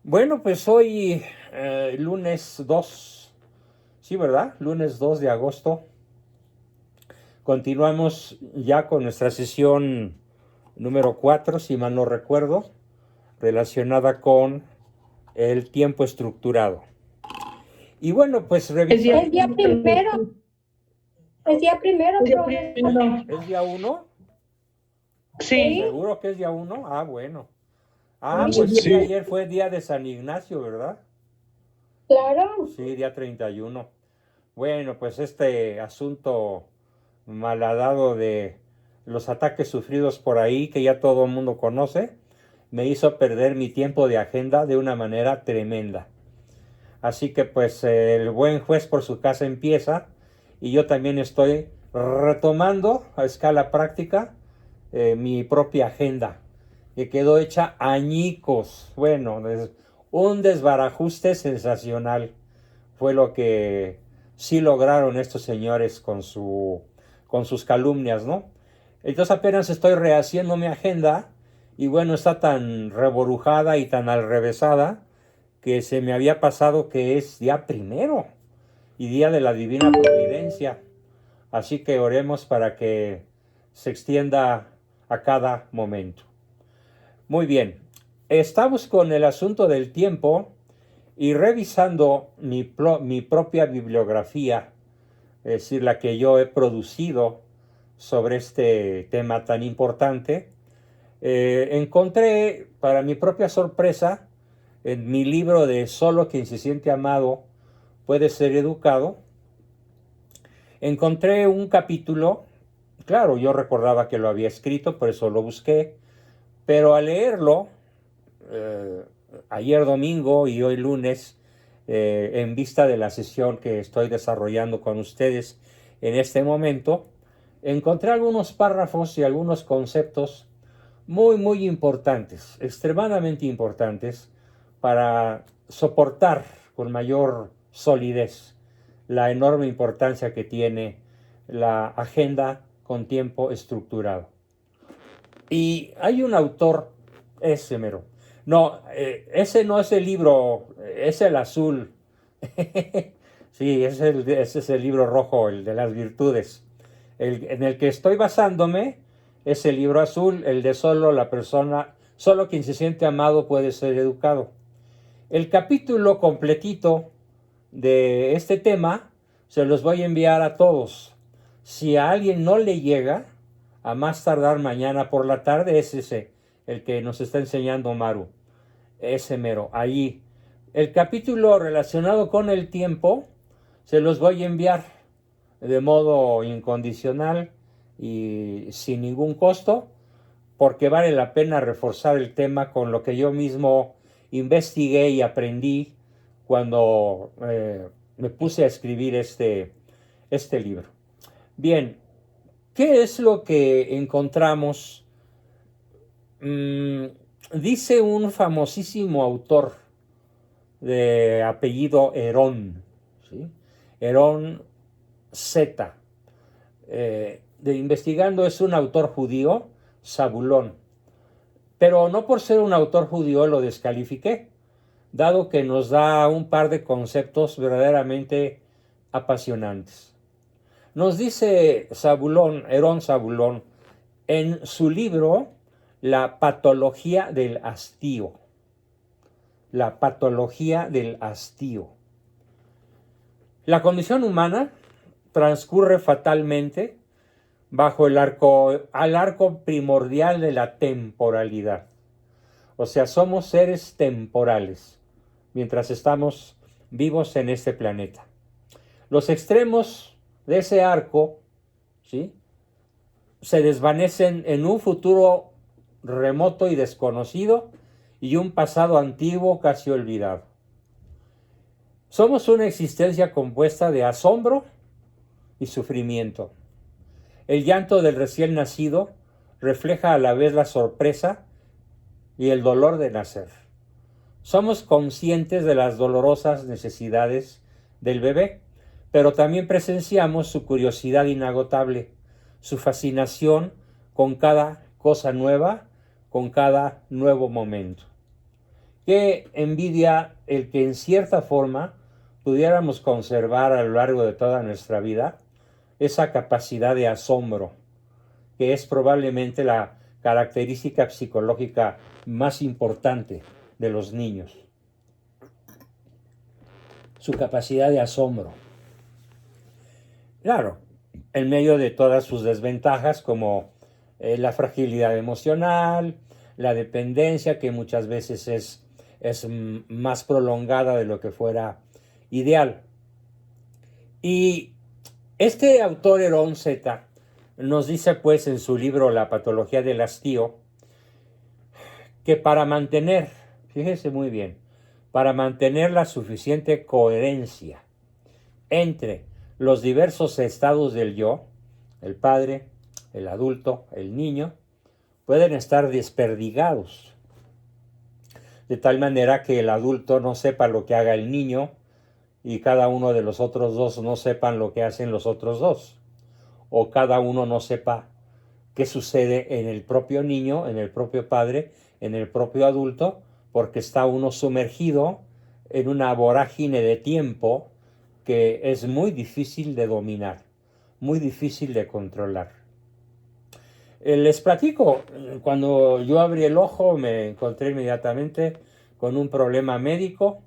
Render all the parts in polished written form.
Bueno, pues hoy lunes 2, sí, ¿verdad? Lunes 2 de agosto. Continuamos ya con nuestra sesión número 4, si mal no recuerdo, relacionada con el tiempo estructurado. Y bueno, pues revisamos. Es día primero, es día primero, profesor. ¿Es día 1? Sí, ¿Seguro que es día 1? Ah, bueno. Ah, sí, pues sí, Sí, ayer fue día de San Ignacio, ¿verdad? claro. Sí, día 31. Bueno, pues este asunto malhadado de los ataques sufridos por ahí, que ya todo el mundo conoce, me hizo perder mi tiempo de agenda de una manera tremenda. Así que pues el buen juez por su casa empieza y yo también estoy retomando a escala práctica mi propia agenda, que quedó hecha añicos. Bueno, un desbarajuste sensacional fue lo que sí lograron estos señores con sus calumnias, ¿no? Entonces apenas estoy rehaciendo mi agenda y bueno, está tan reborujada y tan alrevesada que se me había pasado que es día primero y día de la divina providencia. Así que oremos para que se extienda a cada momento. Muy bien, estamos con el asunto del tiempo y revisando mi propia bibliografía, es decir, la que yo he producido sobre este tema tan importante, encontré, para mi propia sorpresa, en mi libro de Solo quien se siente amado puede ser educado, encontré un capítulo. Claro, yo recordaba que lo había escrito, por eso lo busqué, pero al leerlo, eh, ayer domingo y hoy lunes, en vista de la sesión que estoy desarrollando con ustedes en este momento, encontré algunos párrafos y algunos conceptos muy importantes, extremadamente importantes, para soportar con mayor solidez la enorme importancia que tiene la agenda con tiempo estructurado. Y hay un autor, ese mero. No, ese no es el libro, es el azul. Sí, ese es el libro rojo, el de las virtudes. En el que estoy basándome es el libro azul, el de solo quien se siente amado puede ser educado. El capítulo completito de este tema se los voy a enviar a todos. Si a alguien no le llega, a más tardar mañana por la tarde, es ese, el que nos está enseñando Maru. Ese mero, ahí. El capítulo relacionado con el tiempo se los voy a enviar de modo incondicional y sin ningún costo, porque vale la pena reforzar el tema con lo que yo mismo investigué y aprendí cuando me puse a escribir este libro. Bien, ¿qué es lo que encontramos? Mm, Dice un famosísimo autor de apellido Herón, ¿sí? Herón Z. De investigando es un autor judío, Zabulón. Pero no por ser un autor judío lo descalifiqué, dado que nos da un par de conceptos verdaderamente apasionantes. Nos dice Zabulón, Herón Zabulón, en su libro La patología del hastío. La patología del hastío. La condición humana transcurre fatalmente bajo al arco primordial de la temporalidad. O sea, somos seres temporales mientras estamos vivos en este planeta. Los extremos de ese arco, ¿sí?, se desvanecen en un futuro remoto y desconocido y un pasado antiguo casi olvidado. Somos una existencia compuesta de asombro y sufrimiento. El llanto del recién nacido refleja a la vez la sorpresa y el dolor de nacer. Somos conscientes de las dolorosas necesidades del bebé, pero también presenciamos su curiosidad inagotable, su fascinación con cada cosa nueva, con cada nuevo momento. Qué envidia el que en cierta forma pudiéramos conservar a lo largo de toda nuestra vida esa capacidad de asombro, que es probablemente la característica psicológica más importante de los niños. Su capacidad de asombro. Claro, en medio de todas sus desventajas como la fragilidad emocional, la dependencia que muchas veces es más prolongada de lo que fuera ideal. Y este autor Herón Zeta nos dice pues en su libro La patología del hastío que para mantener, fíjese muy bien, para mantener la suficiente coherencia entre los diversos estados del yo, el padre, el adulto, el niño, pueden estar desperdigados, de tal manera que el adulto no sepa lo que haga el niño y cada uno de los otros dos no sepan lo que hacen los otros dos, o cada uno no sepa qué sucede en el propio niño, en el propio padre, en el propio adulto, porque está uno sumergido en una vorágine de tiempo que es muy difícil de dominar, muy difícil de controlar. Les platico, cuando yo abrí el ojo me encontré inmediatamente con un problema médico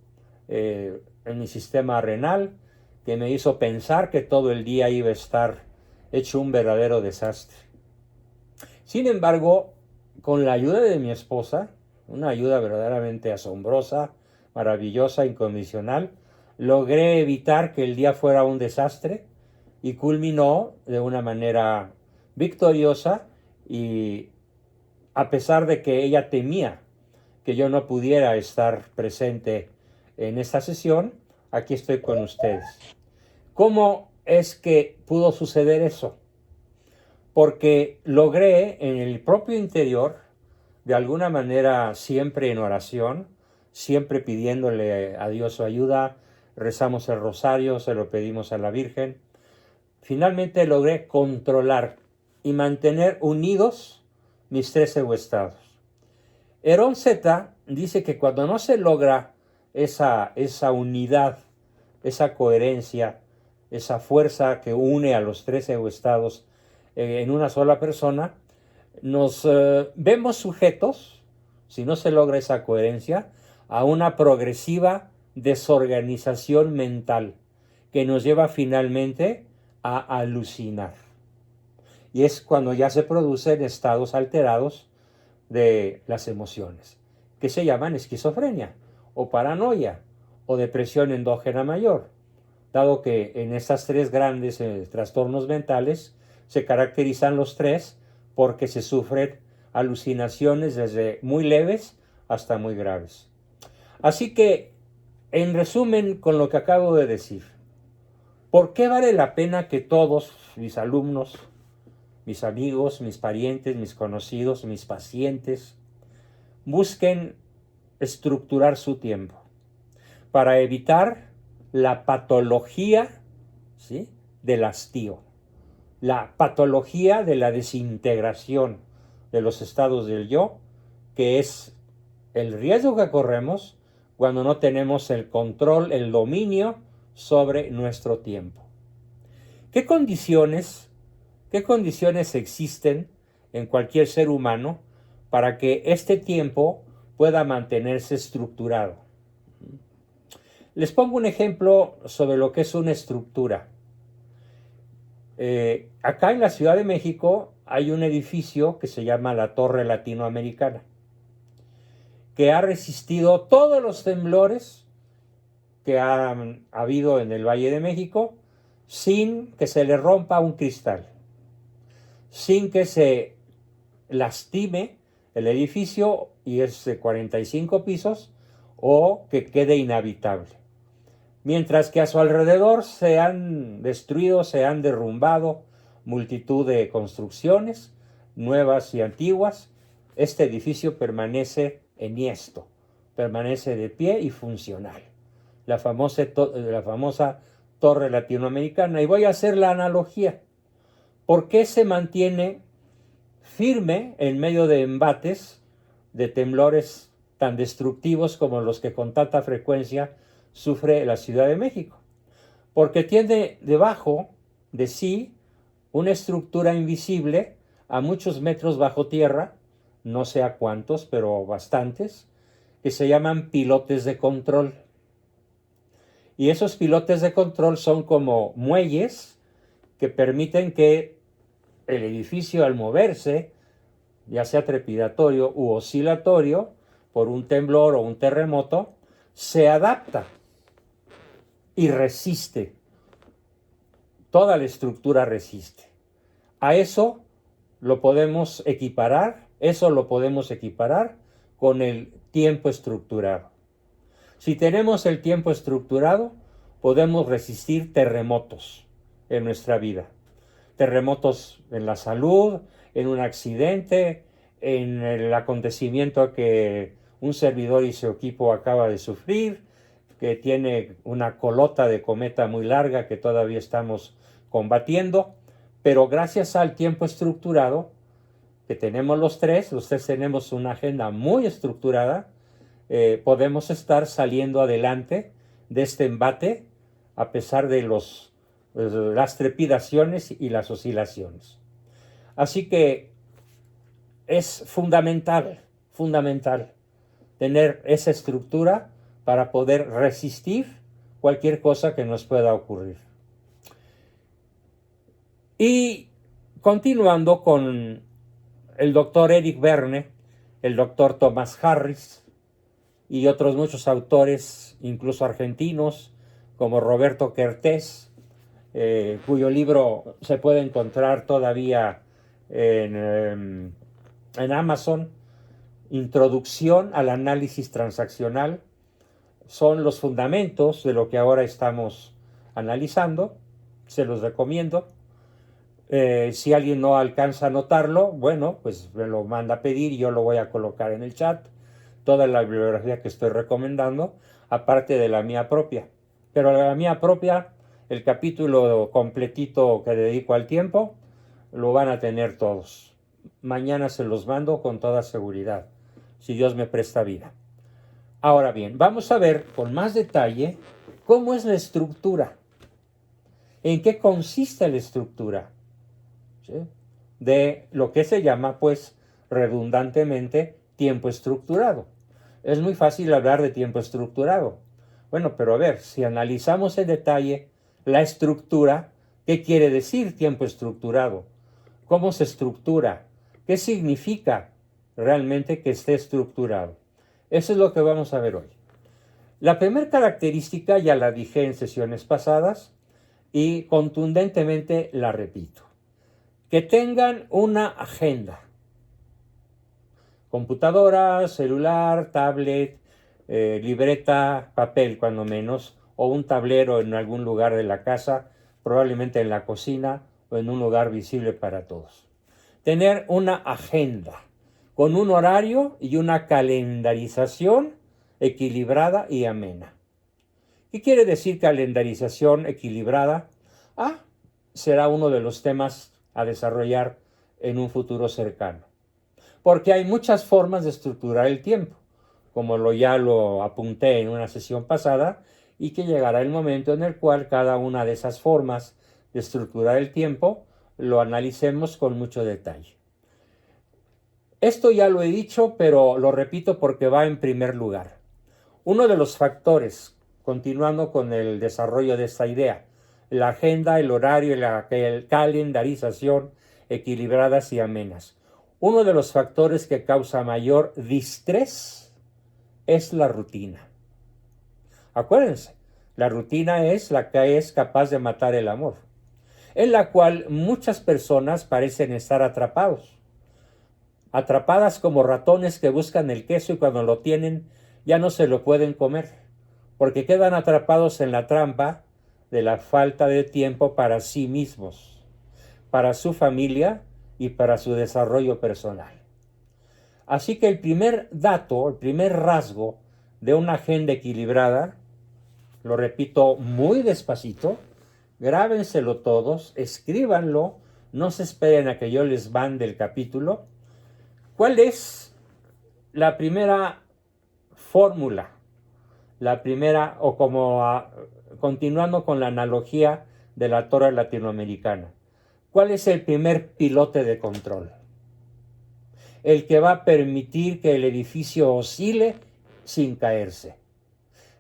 en mi sistema renal que me hizo pensar que todo el día iba a estar hecho un verdadero desastre. Sin embargo, con la ayuda de mi esposa, una ayuda verdaderamente asombrosa, maravillosa, incondicional, logré evitar que el día fuera un desastre y culminó de una manera victoriosa, y a pesar de que ella temía que yo no pudiera estar presente en esta sesión, aquí estoy con ustedes. ¿Cómo es que pudo suceder eso? Porque logré en el propio interior, de alguna manera siempre en oración, siempre pidiéndole a Dios su ayuda, rezamos el rosario, se lo pedimos a la Virgen, finalmente logré controlar y mantener unidos mis tres estados. Herón Zeta dice que cuando no se logra esa unidad, esa coherencia, esa fuerza que une a los tres estados en una sola persona, nos vemos sujetos, si no se logra esa coherencia, a una progresiva desorganización mental que nos lleva finalmente a alucinar. Y es cuando ya se producen estados alterados de las emociones, que se llaman esquizofrenia, o paranoia, o depresión endógena mayor, dado que en estas tres grandes trastornos mentales se caracterizan los tres porque se sufren alucinaciones desde muy leves hasta muy graves. Así que, en resumen, con lo que acabo de decir, ¿por qué vale la pena que todos mis alumnos, mis amigos, mis parientes, mis conocidos, mis pacientes, busquen estructurar su tiempo para evitar la patología, ¿sí?, del hastío, la patología de la desintegración de los estados del yo, que es el riesgo que corremos cuando no tenemos el control, el dominio sobre nuestro tiempo? ¿Qué condiciones existen en cualquier ser humano para que este tiempo pueda mantenerse estructurado? Les pongo un ejemplo sobre lo que es una estructura. Acá en la Ciudad de México hay un edificio que se llama la Torre Latinoamericana, que ha resistido todos los temblores que han habido en el Valle de México sin que se le rompa un cristal, sin que se lastime el edificio, y es de 45 pisos, o que quede inhabitable. Mientras que a su alrededor se han destruido, se han derrumbado multitud de construcciones, nuevas y antiguas, este edificio permanece enhiesto, permanece de pie y funcional. La famosa Torre Latinoamericana. Y voy a hacer la analogía. ¿Por qué se mantiene firme en medio de embates, de temblores tan destructivos como los que con tanta frecuencia sufre la Ciudad de México, porque tiene debajo de sí una estructura invisible a muchos metros bajo tierra, no sé a cuántos, pero bastantes, que se llaman pilotes de control. Y esos pilotes de control son como muelles que permiten que el edificio, al moverse, ya sea trepidatorio u oscilatorio, por un temblor o un terremoto, se adapta y resiste. Toda la estructura resiste. A eso lo podemos equiparar, con el tiempo estructurado. Si tenemos el tiempo estructurado, podemos resistir terremotos en nuestra vida. Terremotos en la salud, en un accidente, en el acontecimiento que un servidor y su equipo acaba de sufrir, que tiene una colota de cometa muy larga que todavía estamos combatiendo, pero gracias al tiempo estructurado que tenemos los tres tenemos una agenda muy estructurada, podemos estar saliendo adelante de este embate a pesar de las trepidaciones y las oscilaciones. Así que es fundamental tener esa estructura para poder resistir cualquier cosa que nos pueda ocurrir. Y continuando con el doctor Eric Verne, el doctor Thomas Harris y otros muchos autores, incluso argentinos, como Roberto Kertész, cuyo libro se puede encontrar todavía en Amazon, Introducción al análisis transaccional, son los fundamentos de lo que ahora estamos analizando, se los recomiendo. Si alguien no alcanza a notarlo, bueno, pues me lo manda a pedir y yo lo voy a colocar en el chat, toda la bibliografía que estoy recomendando, aparte de la mía propia. Pero la mía propia, el capítulo completito que dedico al tiempo, lo van a tener todos. Mañana se los mando con toda seguridad, si Dios me presta vida. Ahora bien, vamos a ver con más detalle cómo es la estructura, en qué consiste la estructura, ¿sí?, de lo que se llama, pues, redundantemente, tiempo estructurado. Es muy fácil hablar de tiempo estructurado. Bueno, pero a ver, si analizamos en detalle la estructura, ¿qué quiere decir tiempo estructurado? ¿Cómo se estructura? ¿Qué significa realmente que esté estructurado? Eso es lo que vamos a ver hoy. La primera característica ya la dije en sesiones pasadas y contundentemente la repito. Que tengan una agenda. Computadora, celular, tablet, libreta, papel cuando menos, o un tablero en algún lugar de la casa, probablemente en la cocina o en un lugar visible para todos. Tener una agenda con un horario y una calendarización equilibrada y amena. ¿Qué quiere decir calendarización equilibrada? Será uno de los temas a desarrollar en un futuro cercano. Porque hay muchas formas de estructurar el tiempo, como ya lo apunté en una sesión pasada, y que llegará el momento en el cual cada una de esas formas de estructurar el tiempo lo analicemos con mucho detalle. Esto ya lo he dicho, pero lo repito porque va en primer lugar. Uno de los factores, continuando con el desarrollo de esta idea, la agenda, el horario y la calendarización equilibradas y amenas. Uno de los factores que causa mayor distrés es la rutina. Acuérdense, la rutina es la que es capaz de matar el amor, en la cual muchas personas parecen estar atrapadas como ratones que buscan el queso y cuando lo tienen ya no se lo pueden comer, porque quedan atrapados en la trampa de la falta de tiempo para sí mismos, para su familia y para su desarrollo personal. Así que el primer dato, el primer rasgo de una agenda equilibrada, lo repito muy despacito, grábenselo todos, escríbanlo, no se esperen a que yo les mande el capítulo. ¿Cuál es la primera fórmula. La primera, o continuando con la analogía de la torre latinoamericana. ¿Cuál es el primer pilote de control? El que va a permitir que el edificio oscile sin caerse.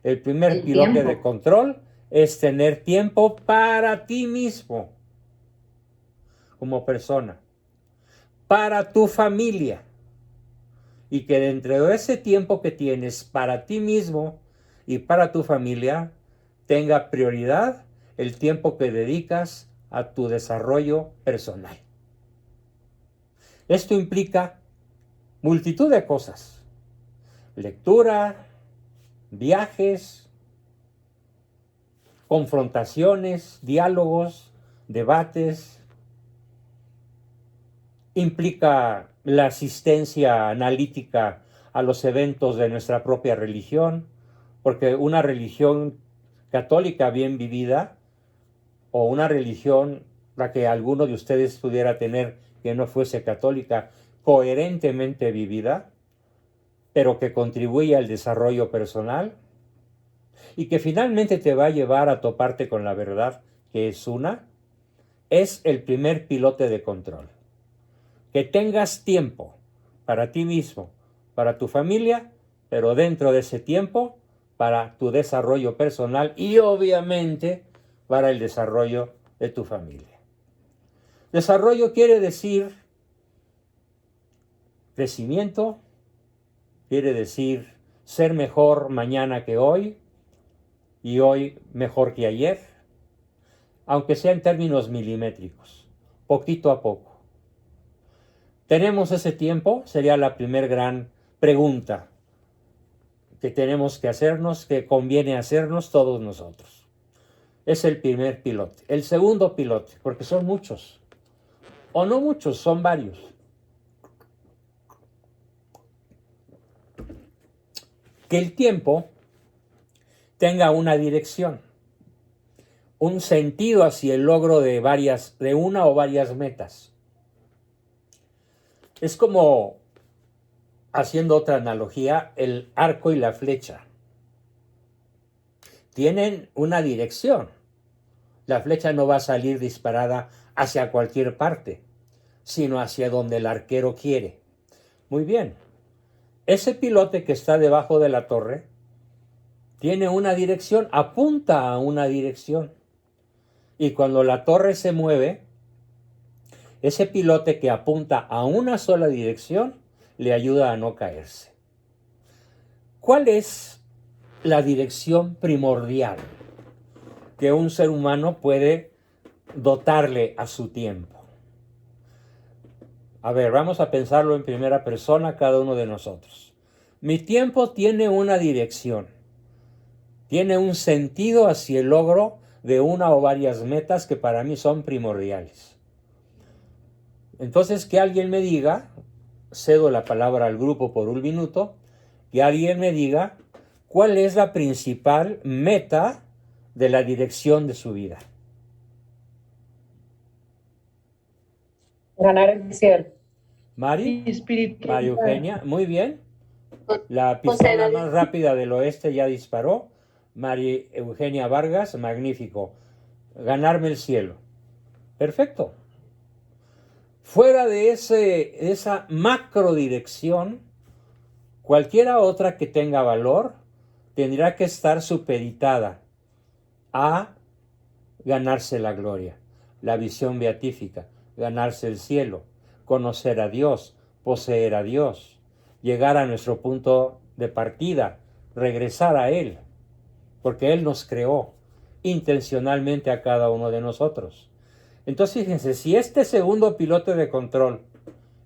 El primer pilote de control es tener tiempo para ti mismo, como persona, para tu familia, y que dentro de ese tiempo que tienes para ti mismo y para tu familia, tenga prioridad el tiempo que dedicas a tu desarrollo personal. Esto implica multitud de cosas: lectura, viajes, confrontaciones, diálogos, debates. Implica la asistencia analítica a los eventos de nuestra propia religión, porque una religión católica bien vivida, o una religión, la que alguno de ustedes pudiera tener que no fuese católica, coherentemente vivida, pero que contribuye al desarrollo personal y que finalmente te va a llevar a toparte con la verdad, que es el primer pilote de control. Que tengas tiempo para ti mismo, para tu familia, pero dentro de ese tiempo para tu desarrollo personal y obviamente para el desarrollo de tu familia. Desarrollo quiere decir crecimiento, quiere decir ser mejor mañana que hoy y hoy mejor que ayer, aunque sea en términos milimétricos, poquito a poco. ¿Tenemos ese tiempo? Sería la primer gran pregunta que tenemos que hacernos, que conviene hacernos todos nosotros. Es el primer pilote. El segundo pilote, porque son muchos, o no muchos, son varios. Que el tiempo tenga una dirección, un sentido hacia el logro de una o varias metas. Es como, haciendo otra analogía, el arco y la flecha. Tienen una dirección. La flecha no va a salir disparada hacia cualquier parte, sino hacia donde el arquero quiere. Muy bien. Ese pilote que está debajo de la torre tiene una dirección, apunta a una dirección. Y cuando la torre se mueve, ese pilote que apunta a una sola dirección le ayuda a no caerse. ¿Cuál es la dirección primordial que un ser humano puede dotarle a su tiempo? A ver, vamos a pensarlo en primera persona cada uno de nosotros. Mi tiempo tiene una dirección, tiene un sentido hacia el logro de una o varias metas que para mí son primordiales. Entonces, que alguien me diga, cedo la palabra al grupo por un minuto, que alguien me diga cuál es la principal meta de la dirección de su vida. Ganar el cielo. Mari, María Eugenia, muy bien. La pistola más rápida del oeste ya disparó. María Eugenia Vargas, magnífico. Ganarme el cielo. Perfecto. Fuera de esa macro dirección, cualquiera otra que tenga valor tendrá que estar supeditada a ganarse la gloria, la visión beatífica, ganarse el cielo, conocer a Dios, poseer a Dios, llegar a nuestro punto de partida, regresar a Él, porque Él nos creó intencionalmente a cada uno de nosotros. Entonces, fíjense, si este segundo piloto de control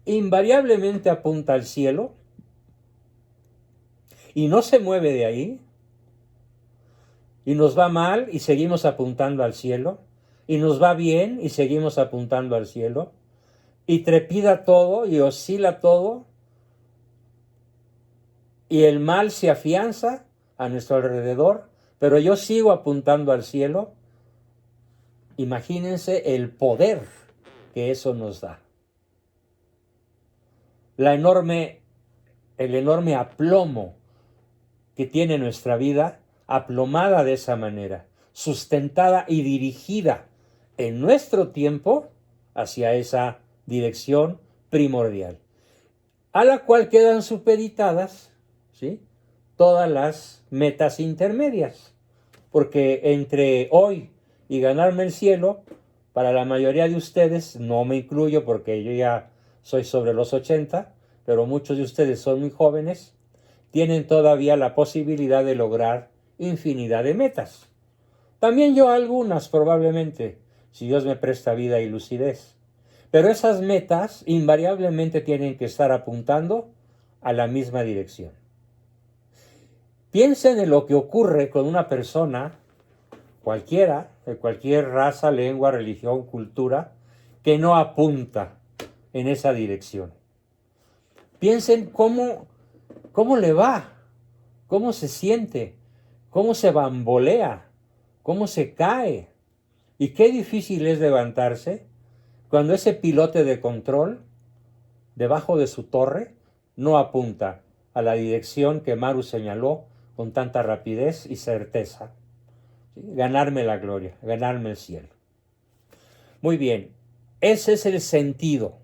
invariablemente apunta al cielo y no se mueve de ahí, y nos va mal y seguimos apuntando al cielo, y nos va bien y seguimos apuntando al cielo, y trepida todo y oscila todo, y el mal se afianza a nuestro alrededor, pero yo sigo apuntando al cielo. Imagínense el poder que eso nos da. El enorme aplomo que tiene nuestra vida aplomada de esa manera, sustentada y dirigida en nuestro tiempo hacia esa dirección primordial, a la cual quedan supeditadas, ¿sí?, todas las metas intermedias, porque entre hoy y ganarme el cielo, para la mayoría de ustedes, no me incluyo porque yo ya soy sobre los 80, pero muchos de ustedes son muy jóvenes, tienen todavía la posibilidad de lograr infinidad de metas. También yo algunas, probablemente, si Dios me presta vida y lucidez. Pero esas metas invariablemente tienen que estar apuntando a la misma dirección. Piensen en lo que ocurre con una persona, cualquiera, de cualquier raza, lengua, religión, cultura, que no apunta en esa dirección. Piensen cómo le va, cómo se siente, cómo se bambolea, cómo se cae. Y qué difícil es levantarse cuando ese pilote de control, debajo de su torre, no apunta a la dirección que Maru señaló con tanta rapidez y certeza. ¿Sí? Ganarme la gloria, ganarme el cielo. Muy bien, ese es el sentido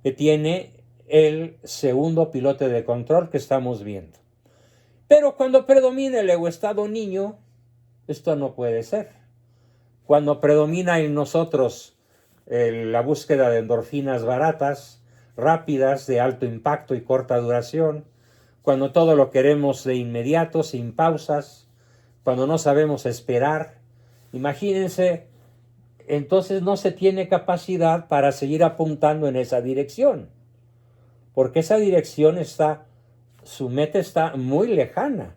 que tiene el segundo pilote de control que estamos viendo. Pero cuando predomina el ego-estado niño, esto no puede ser. Cuando predomina en nosotros la búsqueda de endorfinas baratas, rápidas, de alto impacto y corta duración, cuando todo lo queremos de inmediato, sin pausas, cuando no sabemos esperar, imagínense, entonces no se tiene capacidad para seguir apuntando en esa dirección, porque esa dirección su meta está muy lejana,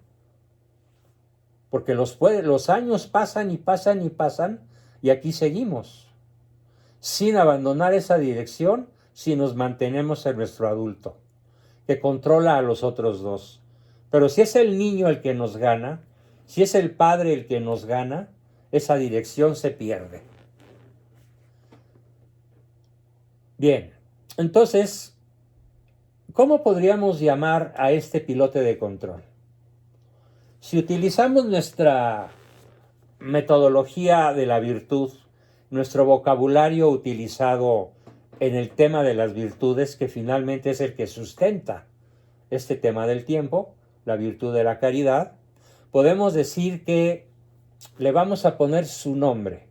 porque los años pasan y pasan y pasan, y aquí seguimos, sin abandonar esa dirección, si nos mantenemos en nuestro adulto, que controla a los otros dos. Pero si es el niño el que nos gana, si es el padre el que nos gana, esa dirección se pierde. Bien, entonces, ¿cómo podríamos llamar a este pilote de control? Si utilizamos nuestra metodología de la virtud, nuestro vocabulario utilizado en el tema de las virtudes, que finalmente es el que sustenta este tema del tiempo, la virtud de la caridad, podemos decir que le vamos a poner su nombre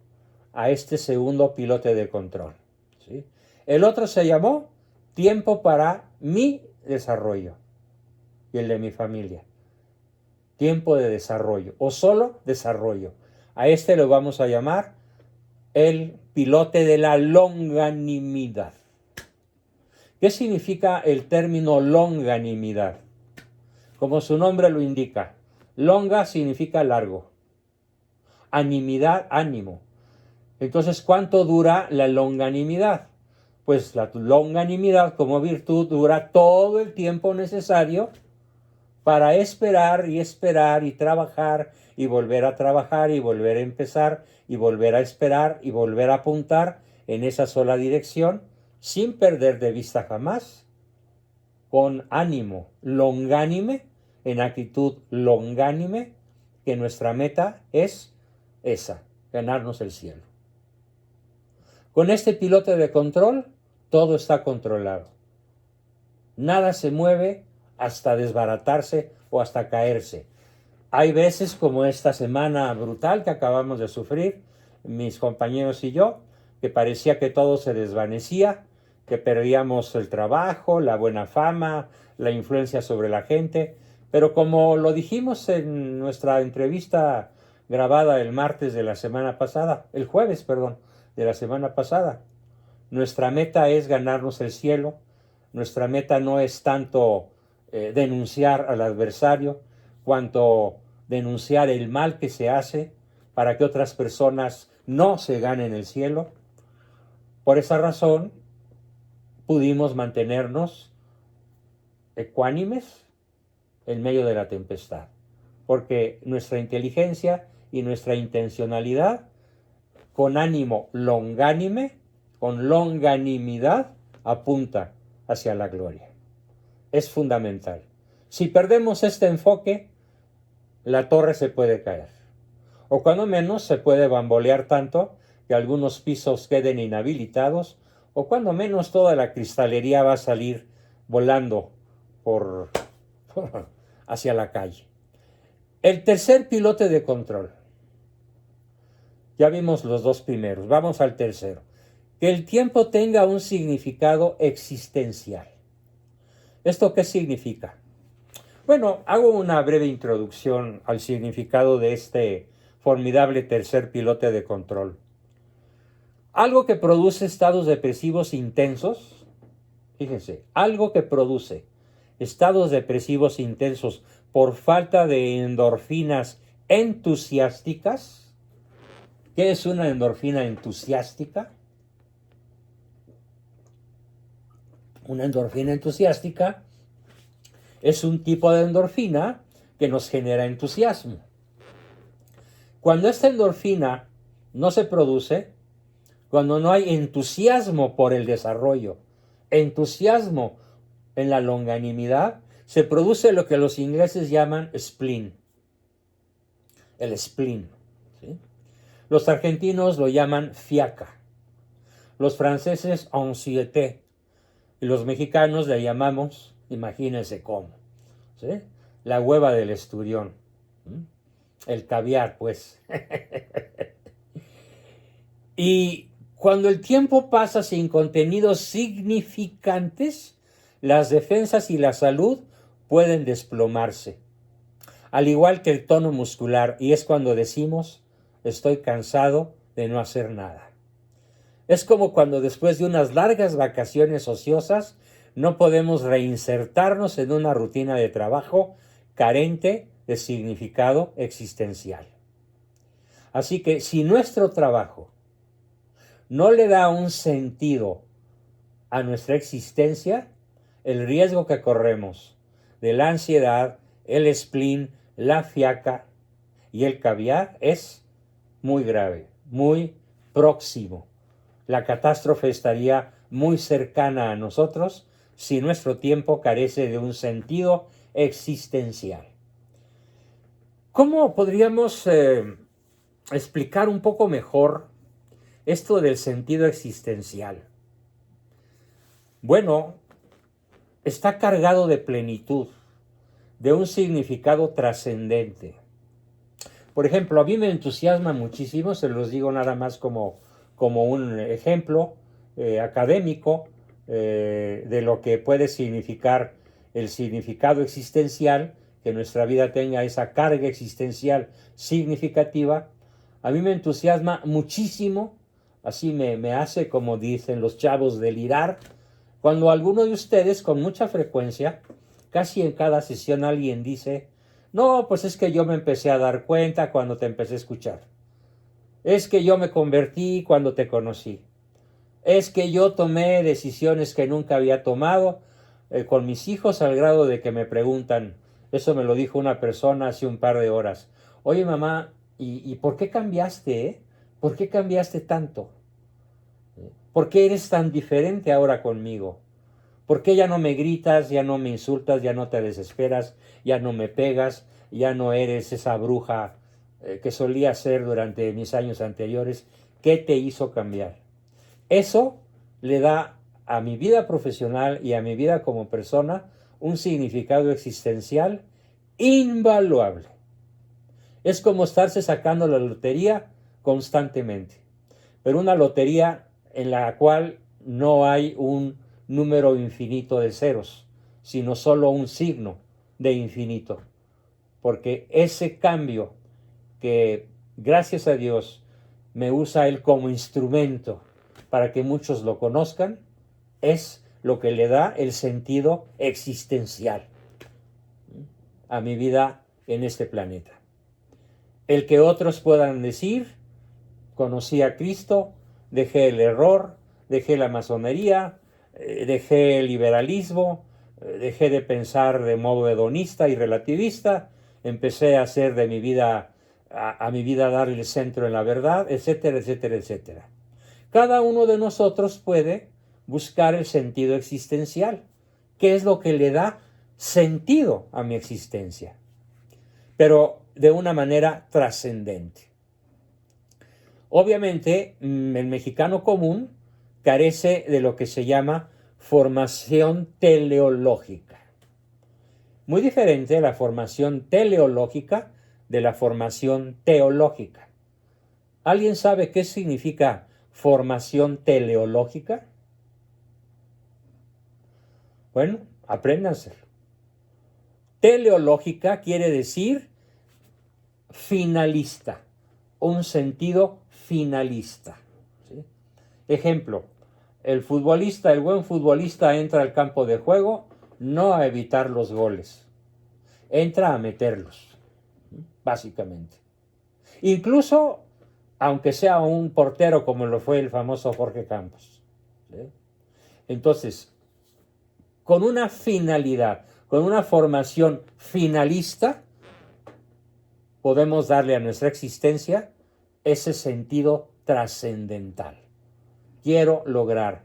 a este segundo pilote de control, ¿sí? El otro se llamó tiempo para mi desarrollo y el de mi familia. Tiempo de desarrollo o solo desarrollo. A este lo vamos a llamar el pilote de la longanimidad. ¿Qué significa el término longanimidad? Como su nombre lo indica, longa significa largo, animidad, ánimo. Entonces, ¿cuánto dura la longanimidad? Pues la longanimidad como virtud dura todo el tiempo necesario para esperar y trabajar y volver a trabajar y volver a empezar y volver a esperar y volver a apuntar en esa sola dirección sin perder de vista jamás, con ánimo longánime, en actitud longánime, que nuestra meta es esa, ganarnos el cielo. Con este piloto de control, todo está controlado. Nada se mueve hasta desbaratarse o hasta caerse. Hay veces como esta semana brutal que acabamos de sufrir, mis compañeros y yo, que parecía que todo se desvanecía, que perdíamos el trabajo, la buena fama, la influencia sobre la gente, pero como lo dijimos en nuestra entrevista grabada el jueves de la semana pasada, nuestra meta es ganarnos el cielo. Nuestra meta no es tanto denunciar al adversario, cuanto denunciar el mal que se hace para que otras personas no se ganen el cielo. Por esa razón, pudimos mantenernos ecuánimes en medio de la tempestad, porque nuestra inteligencia y nuestra intencionalidad, con ánimo longánime, con longanimidad, apunta hacia la gloria. Es fundamental. Si perdemos este enfoque, la torre se puede caer. O cuando menos se puede bambolear tanto que algunos pisos queden inhabilitados, o cuando menos toda la cristalería va a salir volando por hacia la calle. El tercer pilote de control. Ya vimos los dos primeros, vamos al tercero. Que el tiempo tenga un significado existencial. ¿Esto qué significa? Bueno, hago una breve introducción al significado de este formidable tercer pilote de control. Algo que produce estados depresivos intensos, fíjense, algo que produce estados depresivos intensos por falta de endorfinas entusiásticas. ¿Qué es una endorfina entusiástica? Una endorfina entusiástica es un tipo de endorfina que nos genera entusiasmo. Cuando esta endorfina no se produce, cuando no hay entusiasmo por el desarrollo, entusiasmo en la longanimidad, se produce lo que los ingleses llaman spleen. El spleen. ¿Sí? Los argentinos lo llaman fiaca. Los franceses anxiété. Y los mexicanos le llamamos, imagínense cómo, ¿sí? La hueva del esturión. El caviar, pues. Y cuando el tiempo pasa sin contenidos significantes, las defensas y la salud pueden desplomarse, al igual que el tono muscular, y es cuando decimos, estoy cansado de no hacer nada. Es como cuando después de unas largas vacaciones ociosas no podemos reinsertarnos en una rutina de trabajo carente de significado existencial. Así que si nuestro trabajo no le da un sentido a nuestra existencia, el riesgo que corremos de la ansiedad, el spleen, la fiaca y el caviar es muy grave, muy próximo. La catástrofe estaría muy cercana a nosotros si nuestro tiempo carece de un sentido existencial. ¿Cómo podríamos explicar un poco mejor esto del sentido existencial? Bueno, está cargado de plenitud, de un significado trascendente. Por ejemplo, a mí me entusiasma muchísimo, se los digo nada más como un ejemplo académico de lo que puede significar el significado existencial, que nuestra vida tenga esa carga existencial significativa. A mí me entusiasma muchísimo, así me hace, como dicen los chavos, delirar, cuando alguno de ustedes, con mucha frecuencia, casi en cada sesión alguien dice, no, pues es que yo me empecé a dar cuenta cuando te empecé a escuchar. Es que yo me convertí cuando te conocí. Es que yo tomé decisiones que nunca había tomado con mis hijos al grado de que me preguntan, eso me lo dijo una persona hace un par de horas, oye mamá, ¿y por qué cambiaste? ¿Por qué cambiaste tanto? ¿Por qué eres tan diferente ahora conmigo? ¿Por qué ya no me gritas, ya no me insultas, ya no te desesperas, ya no me pegas, ya no eres esa bruja que solía ser durante mis años anteriores? ¿Qué te hizo cambiar? Eso le da a mi vida profesional y a mi vida como persona un significado existencial invaluable. Es como estarse sacando la lotería constantemente, pero una lotería en la cual no hay un número infinito de ceros, sino solo un signo de infinito. Porque ese cambio que, gracias a Dios, me usa Él como instrumento para que muchos lo conozcan, es lo que le da el sentido existencial a mi vida en este planeta. El que otros puedan decir, conocí a Cristo, dejé el error, dejé la masonería, dejé el liberalismo, dejé de pensar de modo hedonista y relativista, empecé a hacer de mi vida, a mi vida darle el centro en la verdad, etcétera, etcétera, etcétera. Cada uno de nosotros puede buscar el sentido existencial, que es lo que le da sentido a mi existencia. Pero de una manera trascendente. Obviamente, el mexicano común carece de lo que se llama formación teleológica. Muy diferente la formación teleológica de la formación teológica. ¿Alguien sabe qué significa formación teleológica? Bueno, apréndanselo. Teleológica quiere decir finalista, un sentido finalista. ¿Sí? Ejemplo, el buen futbolista entra al campo de juego no a evitar los goles, entra a meterlos, básicamente. Incluso, aunque sea un portero como lo fue el famoso Jorge Campos. ¿Sí? Entonces, con una finalidad, con una formación finalista, podemos darle a nuestra existencia ese sentido trascendental. Quiero lograr,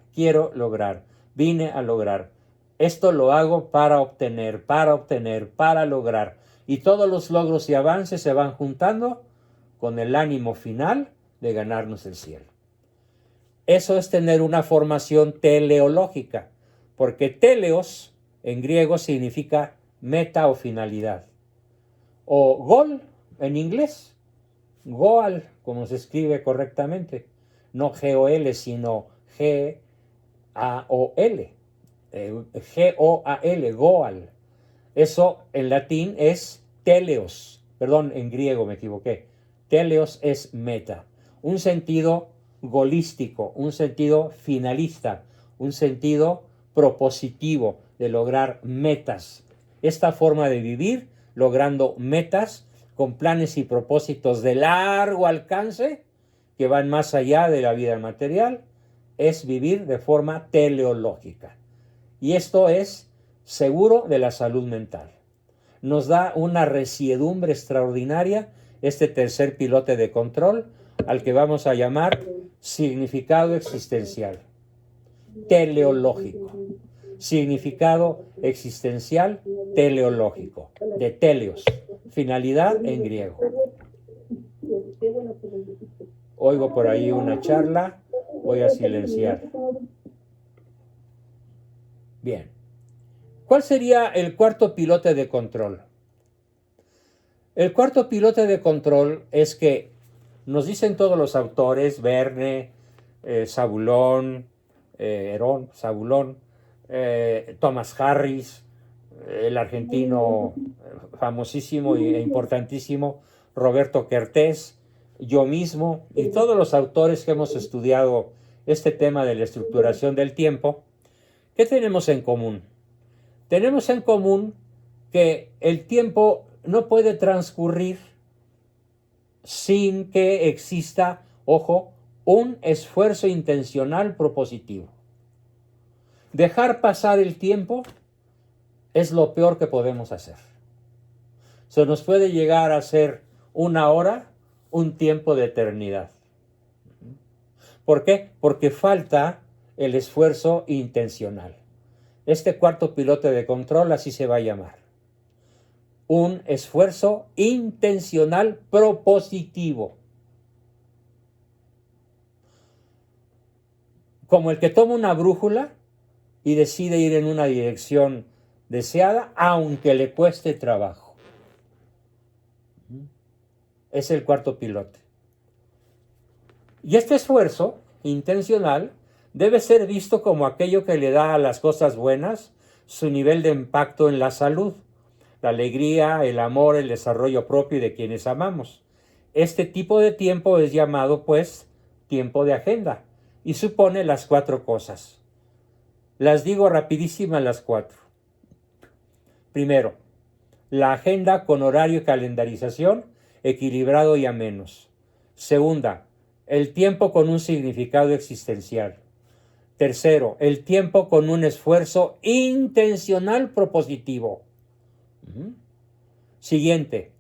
vine a lograr. Esto lo hago para obtener, para lograr. Y todos los logros y avances se van juntando con el ánimo final de ganarnos el cielo. Eso es tener una formación teleológica, porque teleos en griego significa meta o finalidad. O gol en inglés, goal, como se escribe correctamente. No G-O-L, sino G-A-O-L. G-O-A-L, goal. Eso en latín es teleos. Perdón, en griego me equivoqué. Teleos es meta. Un sentido golístico, un sentido finalista, un sentido propositivo de lograr metas. Esta forma de vivir, logrando metas con planes y propósitos de largo alcance que van más allá de la vida material, es vivir de forma teleológica. Y esto es seguro de la salud mental. Nos da una resiedumbre extraordinaria este tercer pilote de control, al que vamos a llamar significado existencial, teleológico. Significado existencial teleológico, de teleos, finalidad en griego. Oigo por ahí una charla, voy a silenciar. Bien. ¿Cuál sería el cuarto pilote de control? El cuarto pilote de control es que nos dicen todos los autores, Verne, Zabulón, Herón, Zabulón, Thomas Harris, el argentino famosísimo e importantísimo Roberto Kertész, yo mismo y todos los autores que hemos estudiado este tema de la estructuración del tiempo. ¿Qué tenemos en común? Tenemos en común que el tiempo no puede transcurrir sin que exista, ojo, un esfuerzo intencional propositivo. Dejar pasar el tiempo es lo peor que podemos hacer. Se nos puede llegar a ser una hora, un tiempo de eternidad. ¿Por qué? Porque falta el esfuerzo intencional. Este cuarto pilote de control así se va a llamar. Un esfuerzo intencional propositivo. Como el que toma una brújula y decide ir en una dirección deseada, aunque le cueste trabajo. Es el cuarto pilote. Y este esfuerzo intencional debe ser visto como aquello que le da a las cosas buenas su nivel de impacto en la salud, la alegría, el amor, el desarrollo propio y de quienes amamos. Este tipo de tiempo es llamado, pues, tiempo de agenda y supone las 4 cosas. Las digo rapidísimas las 4. Primero, la agenda con horario y calendarización equilibrado y amenos. Segunda, el tiempo con un significado existencial. Tercero, el tiempo con un esfuerzo intencional propositivo. Siguiente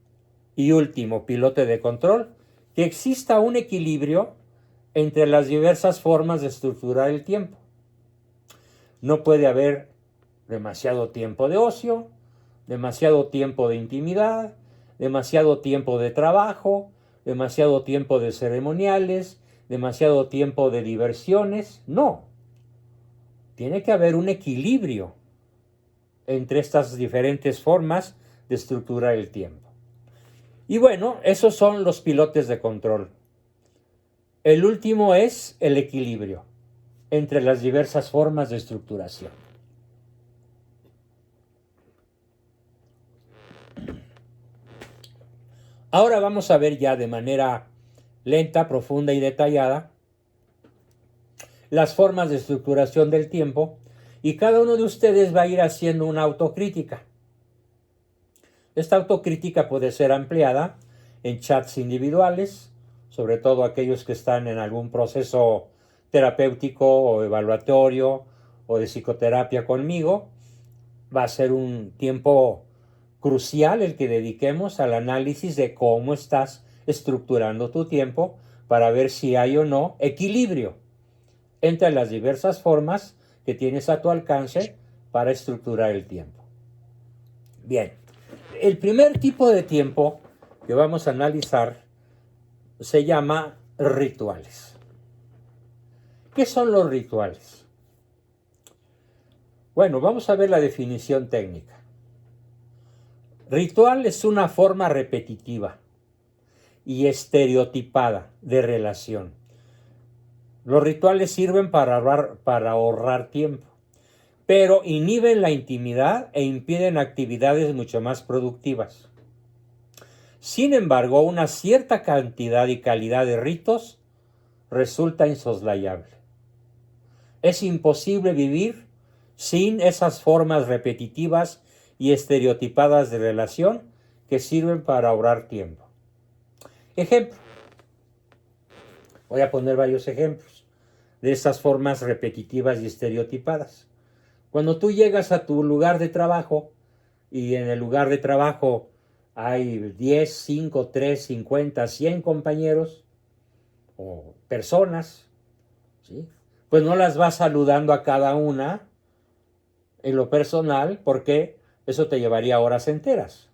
y último pilote de control, que exista un equilibrio entre las diversas formas de estructurar el tiempo. No puede haber demasiado tiempo de ocio, demasiado tiempo de intimidad, demasiado tiempo de trabajo, demasiado tiempo de ceremoniales, demasiado tiempo de diversiones. No, tiene que haber un equilibrio entre estas diferentes formas de estructurar el tiempo. Y bueno, esos son los pilotes de control. El último es el equilibrio entre las diversas formas de estructuración. Ahora vamos a ver ya de manera lenta, profunda y detallada las formas de estructuración del tiempo, y cada uno de ustedes va a ir haciendo una autocrítica. Esta autocrítica puede ser ampliada en chats individuales, sobre todo aquellos que están en algún proceso terapéutico o evaluatorio o de psicoterapia conmigo. Va a ser un tiempo crucial el que dediquemos al análisis de cómo estás estructurando tu tiempo para ver si hay o no equilibrio entre las diversas formas que tienes a tu alcance para estructurar el tiempo. Bien, el primer tipo de tiempo que vamos a analizar se llama rituales. ¿Qué son los rituales? Bueno, vamos a ver la definición técnica. Ritual es una forma repetitiva y estereotipada de relación. Los rituales sirven para ahorrar tiempo, pero inhiben la intimidad e impiden actividades mucho más productivas. Sin embargo, una cierta cantidad y calidad de ritos resulta insoslayable. Es imposible vivir sin esas formas repetitivas y estereotipadas de relación que sirven para ahorrar tiempo. Ejemplo. Voy a poner varios ejemplos de esas formas repetitivas y estereotipadas. Cuando tú llegas a tu lugar de trabajo y en el lugar de trabajo hay 10, 5, 3, 50, 100 compañeros o personas, ¿sí? Pues no las vas saludando a cada una en lo personal porque eso te llevaría horas enteras.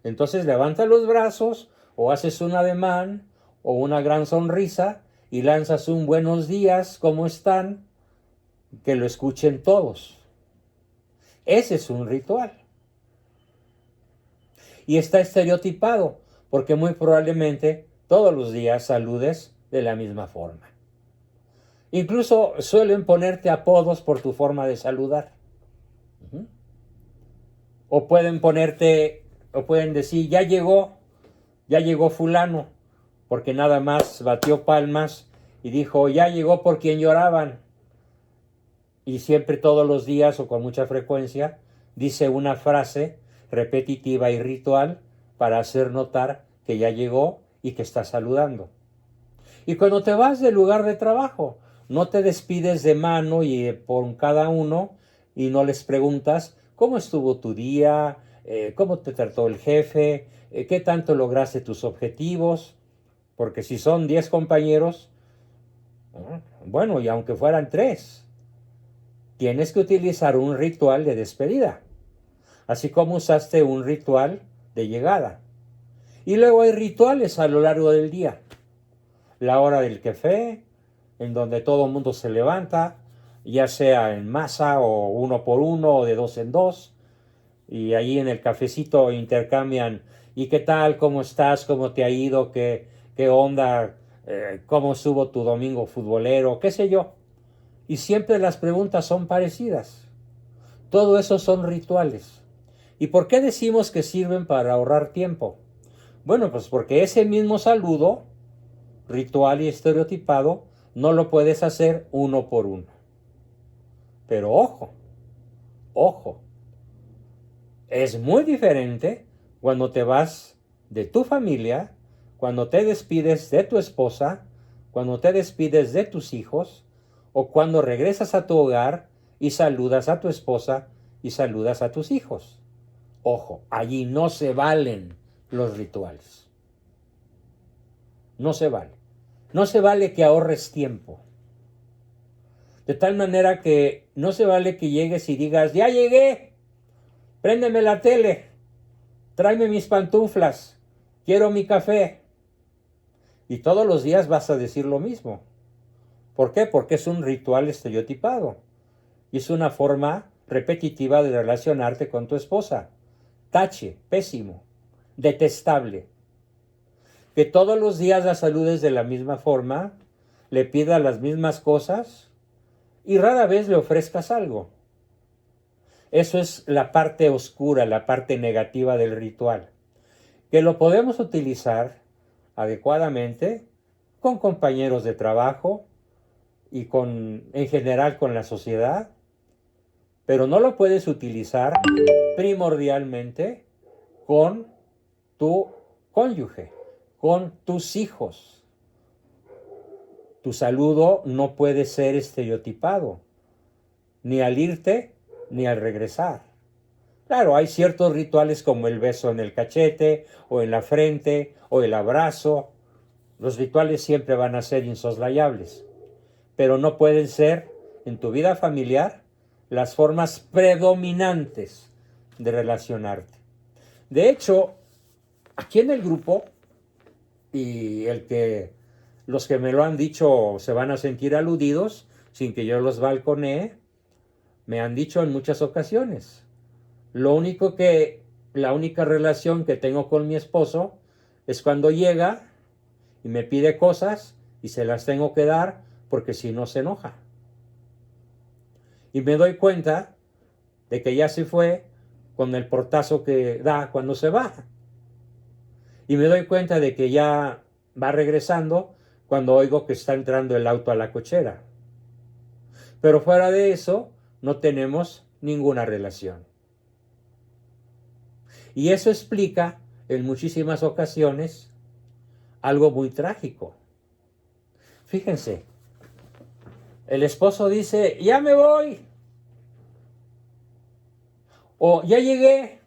Entonces levanta los brazos o haces un ademán o una gran sonrisa y lanzas un buenos días, ¿cómo están? Que lo escuchen todos. Ese es un ritual. Y está estereotipado porque muy probablemente todos los días saludes de la misma forma. Incluso suelen ponerte apodos por tu forma de saludar. O pueden decir, ya llegó fulano, porque nada más batió palmas y dijo, ya llegó por quien lloraban. Y siempre todos los días o con mucha frecuencia dice una frase repetitiva y ritual para hacer notar que ya llegó y que está saludando. Y cuando te vas del lugar de trabajo, no te despides de mano y por cada uno y no les preguntas cómo estuvo tu día, cómo te trató el jefe, qué tanto lograste tus objetivos, porque si son 10 compañeros, bueno, y aunque fueran 3, tienes que utilizar un ritual de despedida, así como usaste un ritual de llegada. Y luego hay rituales a lo largo del día. La hora del café, en donde todo el mundo se levanta, ya sea en masa o uno por uno o de dos en dos, y ahí en el cafecito intercambian, ¿y qué tal? ¿Cómo estás? ¿Cómo te ha ido? ¿Qué onda? ¿Cómo estuvo tu domingo futbolero? ¿Qué sé yo? Y siempre las preguntas son parecidas. Todo eso son rituales. ¿Y por qué decimos que sirven para ahorrar tiempo? Bueno, pues porque ese mismo saludo, ritual y estereotipado, no lo puedes hacer uno por uno. Pero ojo, es muy diferente cuando te vas de tu familia, cuando te despides de tu esposa, cuando te despides de tus hijos, o cuando regresas a tu hogar y saludas a tu esposa y saludas a tus hijos. Ojo, allí no se valen los rituales. No se vale. No se vale que ahorres tiempo. De tal manera que no se vale que llegues y digas, ya llegué, préndeme la tele. tráeme mis pantuflas, quiero mi café. Y todos los días vas a decir lo mismo. ¿Por qué? Porque es un ritual estereotipado. Y es una forma repetitiva de relacionarte con tu esposa. Tache, pésimo, detestable. Que todos los días la saludes de la misma forma, le pidas las mismas cosas y rara vez le ofrezcas algo. Eso es la parte oscura, la parte negativa del ritual. Que lo podemos utilizar adecuadamente con compañeros de trabajo y en general con la sociedad, pero no lo puedes utilizar primordialmente con tu cónyuge, con tus hijos. Tu saludo no puede ser estereotipado, ni al irte ni al regresar. Claro, hay ciertos rituales como el beso en el cachete, o en la frente, o el abrazo. Los rituales siempre van a ser insoslayables, pero no pueden ser en tu vida familiar las formas predominantes de relacionarte. De hecho, aquí en el grupo, y los que me lo han dicho se van a sentir aludidos, sin que yo los balconee, me han dicho en muchas ocasiones, la única relación que tengo con mi esposo es cuando llega y me pide cosas y se las tengo que dar porque si no se enoja. Y me doy cuenta de que ya se fue con el portazo que da cuando se va. Y me doy cuenta de que ya va regresando cuando oigo que está entrando el auto a la cochera. Pero fuera de eso, no tenemos ninguna relación. Y eso explica en muchísimas ocasiones algo muy trágico. Fíjense, el esposo dice, ya me voy. O ya llegué,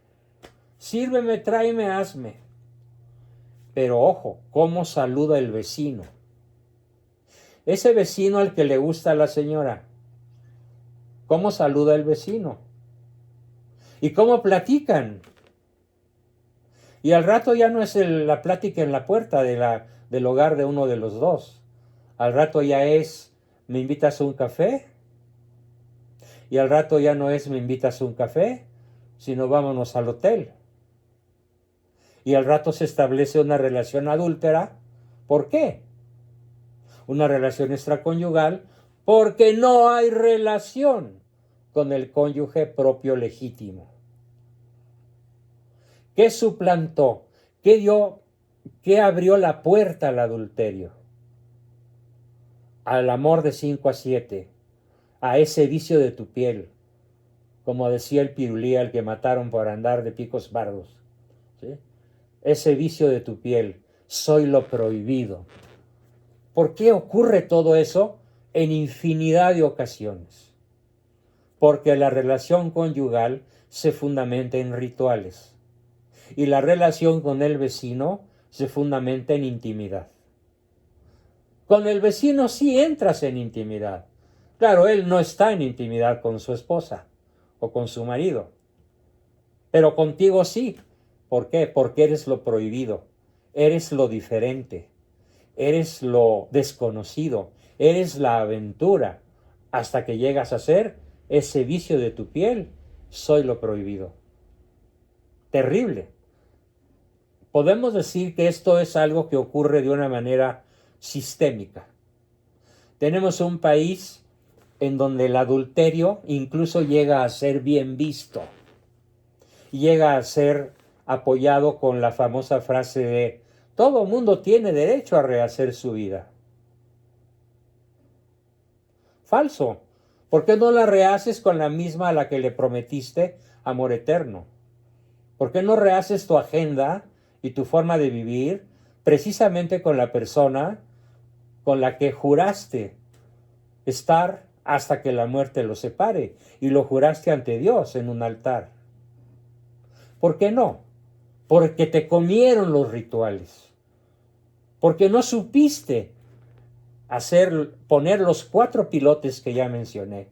sírveme, tráeme, hazme. Pero ojo, ¿cómo saluda el vecino? Ese vecino al que le gusta a la señora, ¿cómo saluda el vecino? ¿Y cómo platican? Y al rato ya no es la plática en la puerta del hogar de uno de los dos. Al rato ya es, ¿me invitas a un café? Y al rato ya no es, ¿me invitas a un café? Sino vámonos al hotel. Y al rato se establece una relación adúltera. ¿Por qué? Una relación extraconyugal porque no hay relación con el cónyuge propio legítimo. ¿Qué suplantó? ¿Qué abrió la puerta al adulterio? Al amor de 5 a 7, a ese vicio de tu piel, como decía el Pirulí al que mataron por andar de picos pardos. ¿Sí? Ese vicio de tu piel, soy lo prohibido. ¿Por qué ocurre todo eso? En infinidad de ocasiones. Porque la relación conyugal se fundamenta en rituales. Y la relación con el vecino se fundamenta en intimidad. Con el vecino sí entras en intimidad. Claro, él no está en intimidad con su esposa o con su marido. Pero contigo sí. ¿Por qué? Porque eres lo prohibido. Eres lo diferente. Eres lo desconocido. Eres la aventura. Hasta que llegas a ser ese vicio de tu piel. Soy lo prohibido. Terrible. Podemos decir que esto es algo que ocurre de una manera sistémica. Tenemos un país en donde el adulterio incluso llega a ser bien visto. Llega a ser apoyado con la famosa frase de todo mundo tiene derecho a rehacer su vida. Falso. ¿Por qué no la rehaces con la misma a la que le prometiste amor eterno? ¿Por qué no rehaces tu agenda y tu forma de vivir precisamente con la persona con la que juraste estar hasta que la muerte los separe y lo juraste ante Dios en un altar? ¿Por qué no? Porque te comieron los rituales. Porque no supiste poner los 4 pilotes que ya mencioné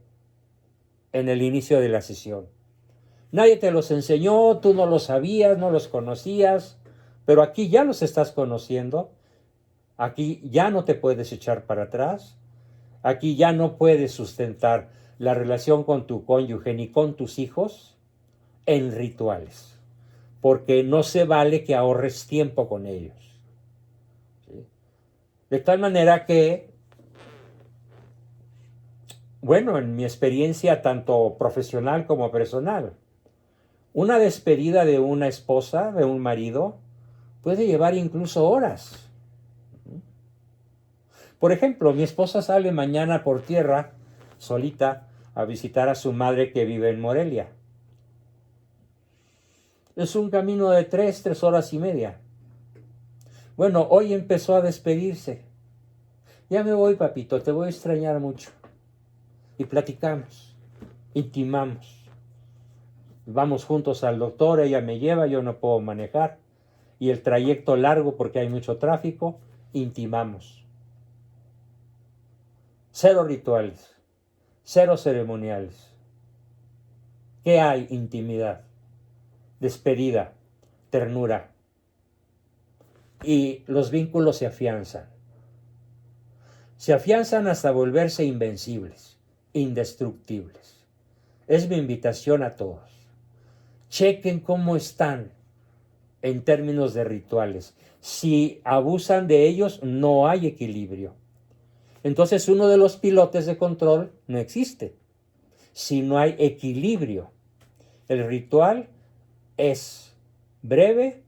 en el inicio de la sesión. Nadie te los enseñó, tú no los sabías, no los conocías, pero aquí ya los estás conociendo. Aquí ya no te puedes echar para atrás. Aquí ya no puedes sustentar la relación con tu cónyuge ni con tus hijos en rituales, porque no se vale que ahorres tiempo con ellos. ¿Sí? De tal manera que, bueno, en mi experiencia tanto profesional como personal, una despedida de una esposa, de un marido, puede llevar incluso horas. Por ejemplo, mi esposa sale mañana por tierra, solita, a visitar a su madre que vive en Morelia. Es un camino de 3 horas y media. Bueno, hoy empezó a despedirse. Ya me voy, papito, te voy a extrañar mucho. Y platicamos, intimamos. Vamos juntos al doctor, ella me lleva, yo no puedo manejar. Y el trayecto largo porque hay mucho tráfico, intimamos. Cero rituales, cero ceremoniales. ¿Qué hay? Intimidad, despedida, ternura. Y los vínculos se afianzan. Se afianzan hasta volverse invencibles, indestructibles. Es mi invitación a todos. Chequen cómo están en términos de rituales. Si abusan de ellos, no hay equilibrio. Entonces uno de los pilotes de control no existe. Si no hay equilibrio, el ritual es breve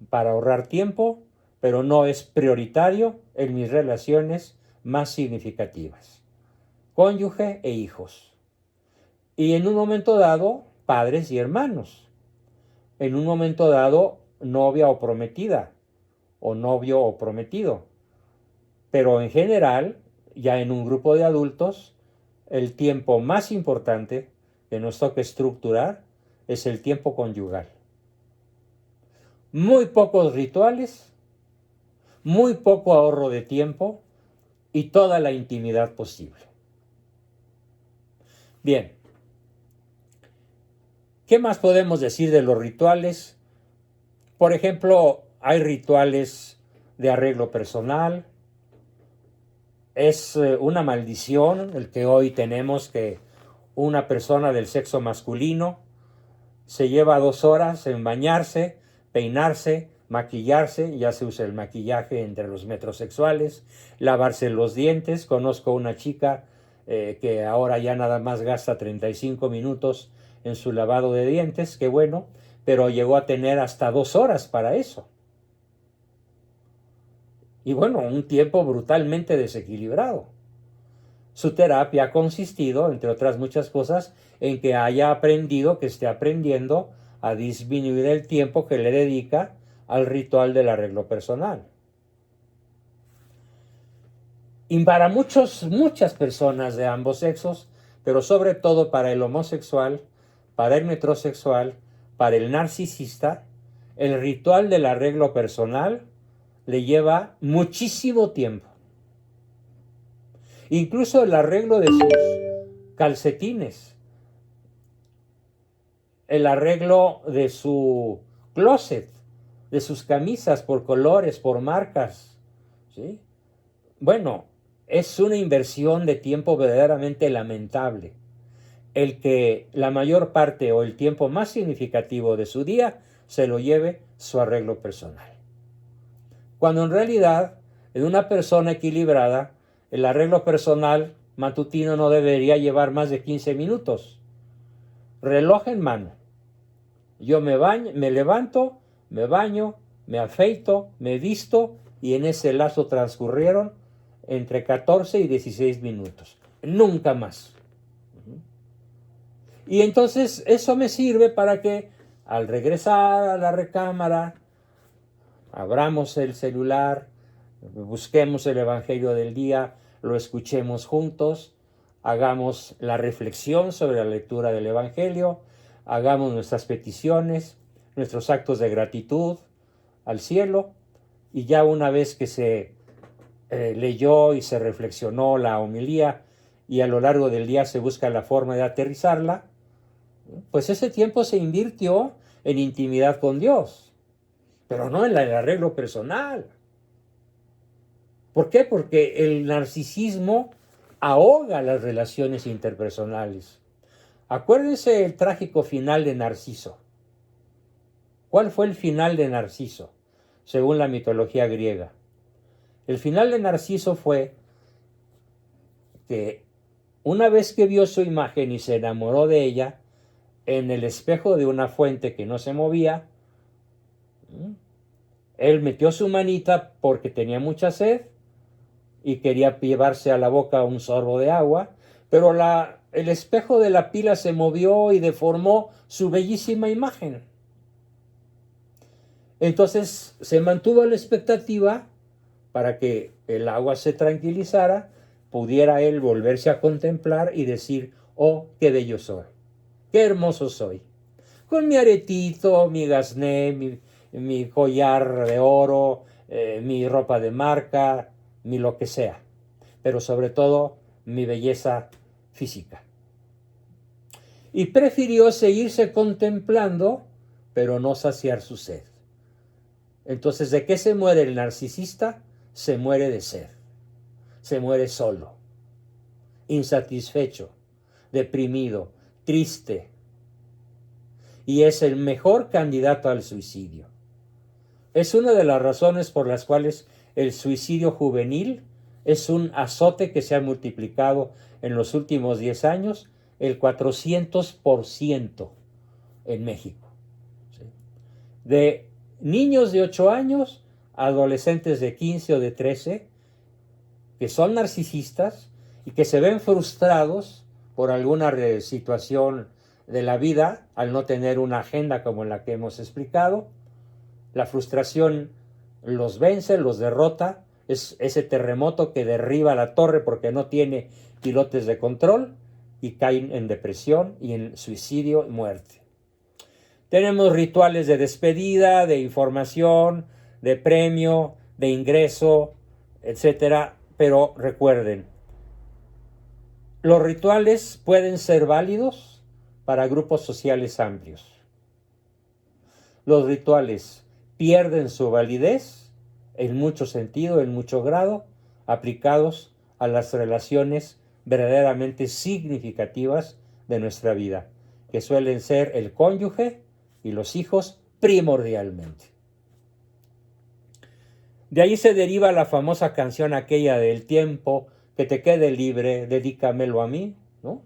para ahorrar tiempo, pero no es prioritario en mis relaciones más significativas. Cónyuge e hijos. Y en un momento dado, padres y hermanos. En un momento dado, novia o prometida, o novio o prometido. Pero en general, ya en un grupo de adultos, el tiempo más importante que nos toca estructurar es el tiempo conyugal. Muy pocos rituales, muy poco ahorro de tiempo y toda la intimidad posible. Bien, ¿qué más podemos decir de los rituales? Por ejemplo, hay rituales de arreglo personal. Es una maldición el que hoy tenemos que una persona del sexo masculino se lleva 2 horas en bañarse, peinarse, maquillarse, ya se usa el maquillaje entre los metrosexuales, lavarse los dientes. Conozco una chica que ahora ya nada más gasta 35 minutos en su lavado de dientes, qué bueno, pero llegó a tener hasta 2 horas para eso. Y bueno, un tiempo brutalmente desequilibrado. Su terapia ha consistido, entre otras muchas cosas, en que haya aprendido, que esté aprendiendo a disminuir el tiempo que le dedica al ritual del arreglo personal. Y para muchas personas de ambos sexos, pero sobre todo para el homosexual, para el metrosexual, para el narcisista, el ritual del arreglo personal le lleva muchísimo tiempo. Incluso el arreglo de sus calcetines, el arreglo de su closet, de sus camisas por colores, por marcas, ¿sí? Bueno, es una inversión de tiempo verdaderamente lamentable el que la mayor parte o el tiempo más significativo de su día se lo lleve su arreglo personal. Cuando en realidad, en una persona equilibrada, el arreglo personal matutino no debería llevar más de 15 minutos. Reloj en mano. Yo me levanto, me baño, me afeito, me visto y en ese lazo transcurrieron entre 14 y 16 minutos. Nunca más. Y entonces eso me sirve para que al regresar a la recámara, abramos el celular, busquemos el Evangelio del día, lo escuchemos juntos, hagamos la reflexión sobre la lectura del Evangelio, hagamos nuestras peticiones, nuestros actos de gratitud al cielo, y ya una vez que se leyó y se reflexionó la homilía y a lo largo del día se busca la forma de aterrizarla, pues ese tiempo se invirtió en intimidad con Dios, pero no en el arreglo personal. ¿Por qué? Porque el narcisismo ahoga las relaciones interpersonales. Acuérdense el trágico final de Narciso. ¿Cuál fue el final de Narciso, según la mitología griega? El final de Narciso fue que una vez que vio su imagen y se enamoró de ella, en el espejo de una fuente que no se movía, él metió su manita porque tenía mucha sed y quería llevarse a la boca un sorbo de agua, pero el espejo de la pila se movió y deformó su bellísima imagen. Entonces se mantuvo la expectativa para que el agua se tranquilizara, pudiera él volverse a contemplar y decir, oh, qué bello soy, qué hermoso soy, con mi aretito, mi gasné, mi collar de oro, mi ropa de marca, mi lo que sea, pero sobre todo mi belleza física. Y prefirió seguirse contemplando, pero no saciar su sed. Entonces, ¿de qué se muere el narcisista? Se muere de sed, se muere solo, insatisfecho, deprimido, triste, y es el mejor candidato al suicidio. Es una de las razones por las cuales el suicidio juvenil es un azote que se ha multiplicado en los últimos 10 años el 400% en México. ¿Sí? De niños de 8 años, adolescentes de 15 o de 13, que son narcisistas y que se ven frustrados por alguna situación de la vida al no tener una agenda como la que hemos explicado. La frustración los vence, los derrota, es ese terremoto que derriba la torre porque no tiene pilotes de control y caen en depresión y en suicidio y muerte. Tenemos rituales de despedida, de información, de premio, de ingreso, etcétera, pero recuerden, los rituales pueden ser válidos para grupos sociales amplios. Los rituales pierden su validez en mucho sentido, en mucho grado, aplicados a las relaciones verdaderamente significativas de nuestra vida, que suelen ser el cónyuge y los hijos primordialmente. De ahí se deriva la famosa canción aquella del tiempo que te quede libre, dedícamelo a mí, ¿no?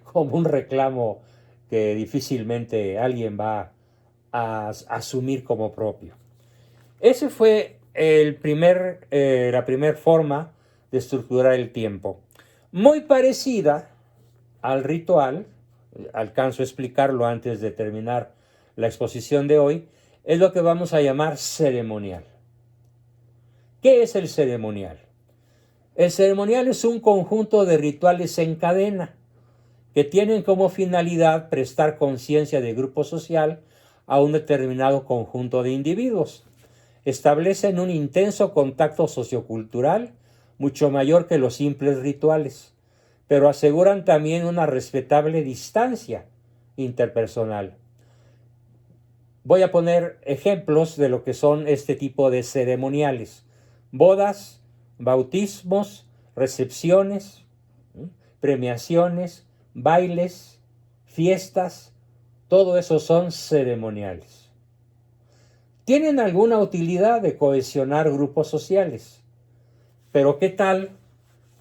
Como un reclamo que difícilmente alguien va a asumir como propio. Ese fue la primera forma de estructurar el tiempo. Muy parecida al ritual, alcanzo a explicarlo antes de terminar la exposición de hoy, es lo que vamos a llamar ceremonial. ¿Qué es el ceremonial? El ceremonial es un conjunto de rituales en cadena que tienen como finalidad prestar conciencia de grupo social a un determinado conjunto de individuos. Establecen un intenso contacto sociocultural mucho mayor que los simples rituales, pero aseguran también una respetable distancia interpersonal. Voy a poner ejemplos de lo que son este tipo de ceremoniales: bodas, bautismos, recepciones, premiaciones, bailes, fiestas, todo eso son ceremoniales. Tienen alguna utilidad de cohesionar grupos sociales, pero ¿qué tal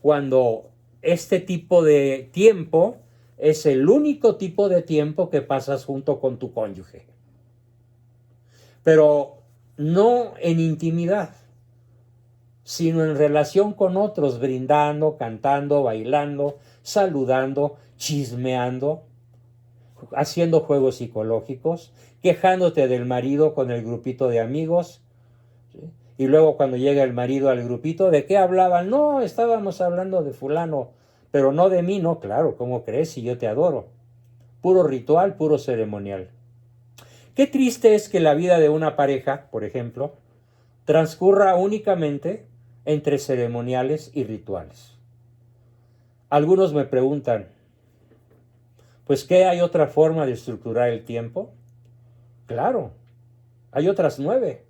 cuando este tipo de tiempo es el único tipo de tiempo que pasas junto con tu cónyuge? Pero no en intimidad, sino en relación con otros, brindando, cantando, bailando, saludando, chismeando, haciendo juegos psicológicos, quejándote del marido con el grupito de amigos, ¿sí? Y luego cuando llega el marido al grupito, ¿de qué hablaban? No, estábamos hablando de fulano, pero no de mí. No, claro, ¿cómo crees si yo te adoro? Puro ritual, puro ceremonial. Qué triste es que la vida de una pareja, por ejemplo, transcurra únicamente entre ceremoniales y rituales. Algunos me preguntan, Pues, ¿qué hay otra forma de estructurar el tiempo? Claro, hay otras 9,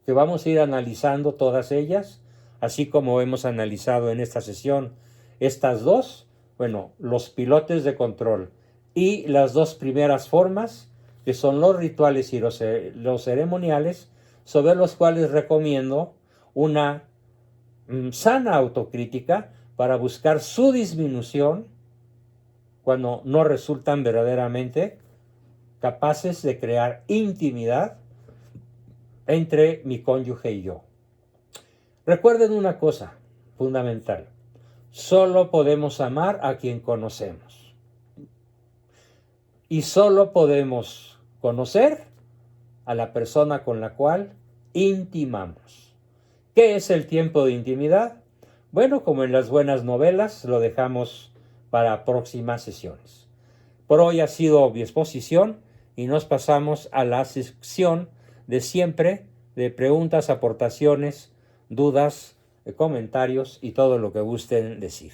que vamos a ir analizando todas ellas, así como hemos analizado en esta sesión estas 2, bueno, los pilotes de control y las 2 primeras formas, que son los rituales y los ceremoniales, sobre los cuales recomiendo una sana autocrítica para buscar su disminución cuando no resultan verdaderamente capaces de crear intimidad entre mi cónyuge y yo. Recuerden una cosa fundamental: solo podemos amar a quien conocemos. Y solo podemos conocer a la persona con la cual intimamos. ¿Qué es el tiempo de intimidad? Bueno, como en las buenas novelas, lo dejamos para próximas sesiones. Por hoy ha sido mi exposición y nos pasamos a la sección de siempre de preguntas, aportaciones, dudas, comentarios y todo lo que gusten decir.